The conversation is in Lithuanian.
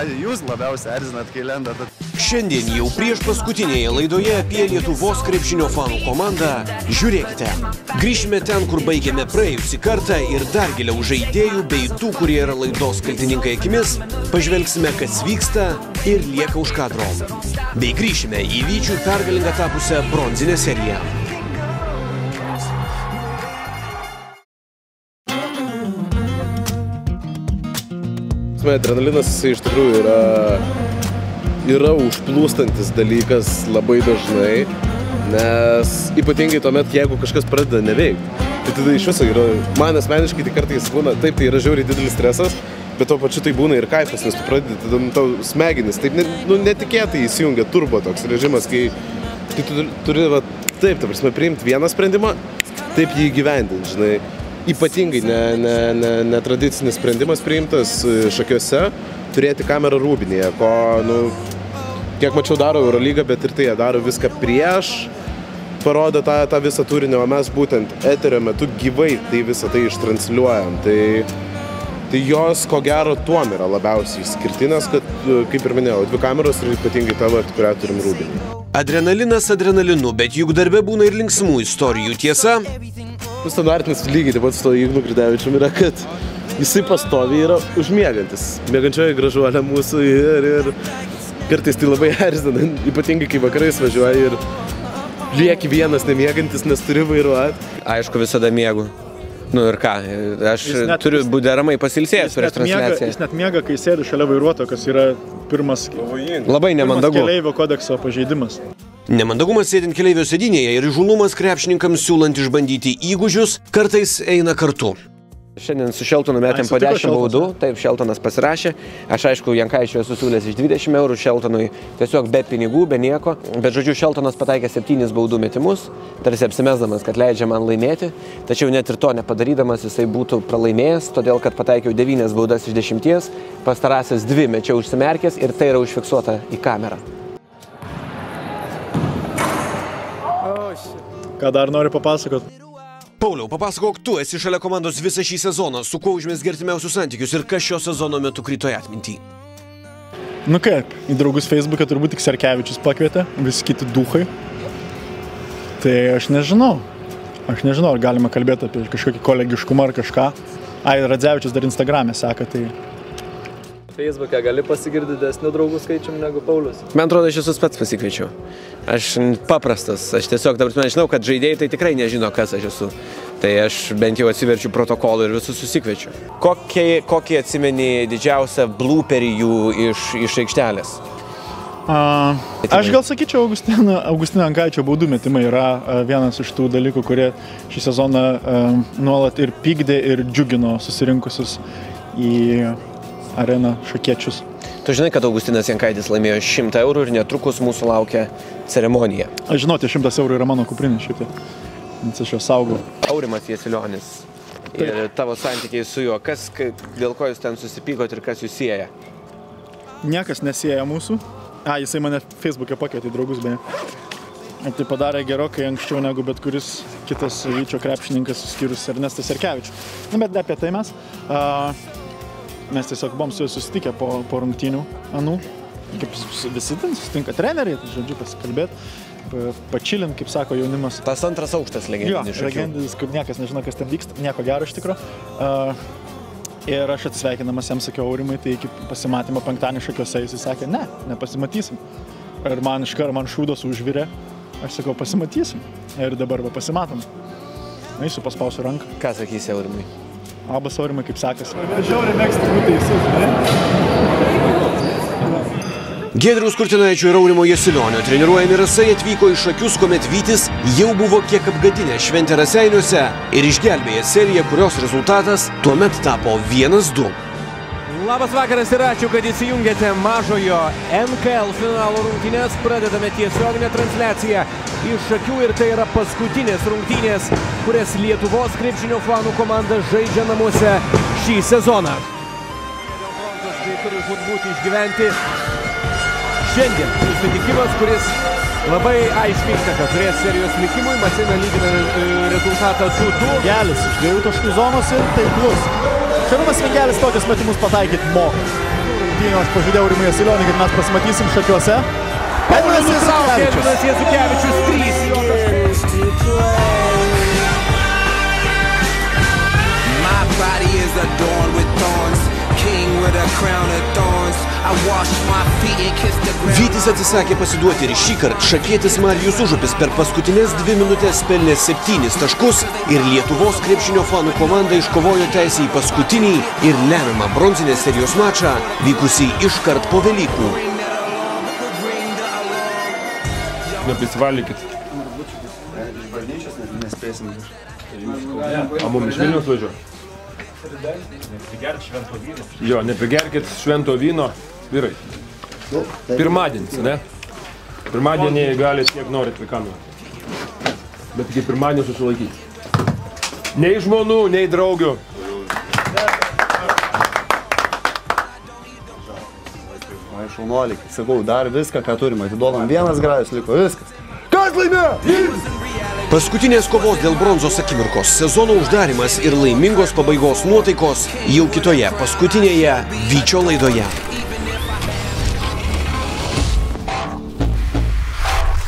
Jūs labiausiai erzinat, kai lendat. Šiandien jau prieš paskutinėje laidoje apie Lietuvos krepšinio fanų komandą. Žiūrėkite, grįšime ten, kur baigėme praėjusį kartą ir dar giliau žaidėjų bei tų, kurie yra laidos kaltininkai akimis, pažvelgsime, kas vyksta ir lieka už kadro. Bei grįšime į Vyčių pergalingą tapusią bronzinę seriją. Adrenalinas iš tikrųjų yra užplūstantis dalykas labai dažnai, nes ypatingai tuomet, jeigu kažkas pradeda neveikti, tai tada iš viso yra, man asmeniškai tai kartais būna, taip, tai yra žiauriai didelis stresas, bet tuo pačiu tai būna ir kaifas, nes tu pradedi, tada tau smegenis, taip netikėtai įsijungia turbo toks režimas, kai tu turi, taip, ta prasme, priimti vieną sprendimą, taip jį įgyvendinti, žinai. Ypatingai netradicinis sprendimas priimtas Šakiuose, turėti kamerą rūbinėje, ko, kiek mačiau daro Eurolygą, bet ir tai jie daro viską prieš, parodo tą visą turinį, o mes būtent eterio metu gyvai tai visą tai ištransliuojam. Tai jos, ko gero, tuom yra labiausiai išskirtinės, kad, kaip ir minėjau, 2 kameros ir ypatingai tavo, kurią turim rūbinį. Adrenalinas adrenalinu, bet juk darbe būna ir linksmų istorijų, tiesa? Standartinis lygiai taip pat su to Ignu Gridevičium yra, kad jisai pastoviai yra užmiegantis. Miegančioji gražuolė mūsų ir kartais tai labai erzina, ypatingai kai vakarais važiuoja ir lieki vienas nemiegantis, nes turi vairuoti. Aišku, visada miegu. Nu ir ką, aš turiu būti deramai pasilsėjęs prieš transliaciją. Jis net miega, kai sėdi šalia vairuotojo, kas yra pirmas keleivio kodekso pažeidimas. Nemandagumas sėdint keleivio sėdynėje ir įžūlumas krepšininkams siūlant išbandyti įgūdžius kartais eina kartu. Šiandien su Šeltonu metėm po 10 baudų, taip, Šeltonas pasirašė. Aš aišku, Jankaičiui esu siūlęs iš 20 eurų, Šeltonui tiesiog be pinigų, be nieko. Bet žodžiu, Šeltonas pataikė 7 baudų metimus, tarsi apsimesdamas, kad leidžia man laimėti. Tačiau net ir to nepadarydamas jisai būtų pralaimėjęs, todėl kad pataikiau 9 baudas iš 10, pastarąsias 2 mečiau užsimerkęs ir tai yra užfiksuota į kamerą. Ką dar nori papasakot? Pauliau, papasakok, tu esi šalia komandos visą šį sezoną, su kuo užmės artimiausius santykius ir kas šio sezono metu krito į atmintį? Nu kaip, į draugus Facebook'e turbūt tik Serkevičius pakvietė, visi kiti duhai. Tai aš nežinau, ar galima kalbėti apie kažkokį kolegiškumą ar kažką. Radzevičius dar Instagram'e seka, tai... Facebook'e gali pasigirti didesnių draugų skaičium negu Paulius? Man atrodo, aš visus pats pasikviečiau. Aš paprastas, aš tiesiog, dabar žinau, kad žaidėjai tai tikrai nežino, kas aš esu. Tai aš bent jau atsiverčiu protokolų ir visus susikviečiu. Kokį atsimeni didžiausią blooperį jų iš aikštelės? Aš gal sakyčiau, Augustino Jankaičio baudų metimai yra vienas iš tų dalykų, kurie šį sezoną nuolat ir pykdė ir džiugino susirinkusius į areną šakiečius. Tu žinai, kad Augustinas Jankaitis laimėjo 100 eurų ir netrukus mūsų laukia ceremonija. Aš žinau, tie 100 eurų yra mano kuprinė šitie, nes aš juos saugau. Aurimas Jasilionis ir tavo santykiai su juo, dėl ko jūs ten susipykot ir kas jūs sieja? Niekas nesieja mūsų. Jisai mane Facebook'e pakvietė į draugus, beje. Ir tai padarė gerokai anksčiau negu bet kuris kitas Vyčio krepšininkas, skyrus Ernestas Serkevičių. Bet apie tai mes. Mes tiesiog buvom su juo susitikę po rungtynių anų. Kaip visi ten susitinka treneriai, tai žodžiu pasikalbėti, pačilint, kaip sako jaunimas. Tas antras aukštas legendinis Šakių. Legendinis, kur niekas nežino, kas ten vyksta, nieko gero iš tikro. Ir aš atsisveikinamas jam sakiau, Aurimai, tai iki pasimatymo penktadienį Šakiuose jis sakė, nepasimatysim. Ir man šūdos užvirė, aš sakau, pasimatysim. Ir dabar pasimatom. Eisiu, paspausiu ranką. Ką sakysi, Aurimai? Labas, Aurimai, kaip sekasi? Žiauriai mėgstu būti teisus, Giedriaus Kurtinaičio ir Aurimo Jasilionio treniruojami Rasai atvyko į Šakius, kuomet Vytis jau buvo kiek apgadinę šventę Raseiniuose ir išgelbėję seriją, kurios rezultatas tuomet tapo 1-2. Labas vakaras ir ačiū, kad įsijungėte mažojo NKL finalo rungtynės. Pradedame tiesioginę transliaciją iš Šakių ir tai yra paskutinės rungtynės, kurias Lietuvos krepšinio fanų komanda žaidžia namuose šį sezoną. Dėl bronzos tai turi žūtbūt išgyventi šiandien susitikimas, kuris labai aiškiai įtaką turės serijos likimui. Masina lygina rezultatą 2-2. Gelis iš 2 taškų zonos ir taiklus. Šarūnas Vingelis tokius metimus pataikyti moka. Rungtynių aš pažadėjau Rimui Jasilionį, kad mes pasimatysim Šakiuose. Edvinas Jasiukevičius 3 jo taškai. My body is adorned with thorns, king with a crown of thorns. I wash my feet and kiss the ground. Vytis atsisakė pasiduoti ir šįkart šakietis Marijus Užupis per paskutinės 2 minutės pelnė 7 taškus ir Lietuvos krepšinio fanų komanda iškovojo teisę į paskutinį ir lemiamą bronzinės serijos mačą, vykusį iškart po Velykų. Nepasivalykit. O mums iš Vilniaus važiuoja? Jo, neprigerkit švento vyno, vyrai. Pirmadienis, ne? Pirmadienį galit kiek norit vaikanų. Bet iki pirmadienį susilaikyti. Nei žmonų, nei draugių. Ai, šaunuoliai, sakau, dar viską, ką turim, atiduodam, vienas grajus liko, viskas. Kas laimėjo? Paskutinės kovos dėl bronzos akimirkos, sezono uždarimas ir laimingos pabaigos nuotaikos jau kitoje paskutinėje Vyčio laidoje.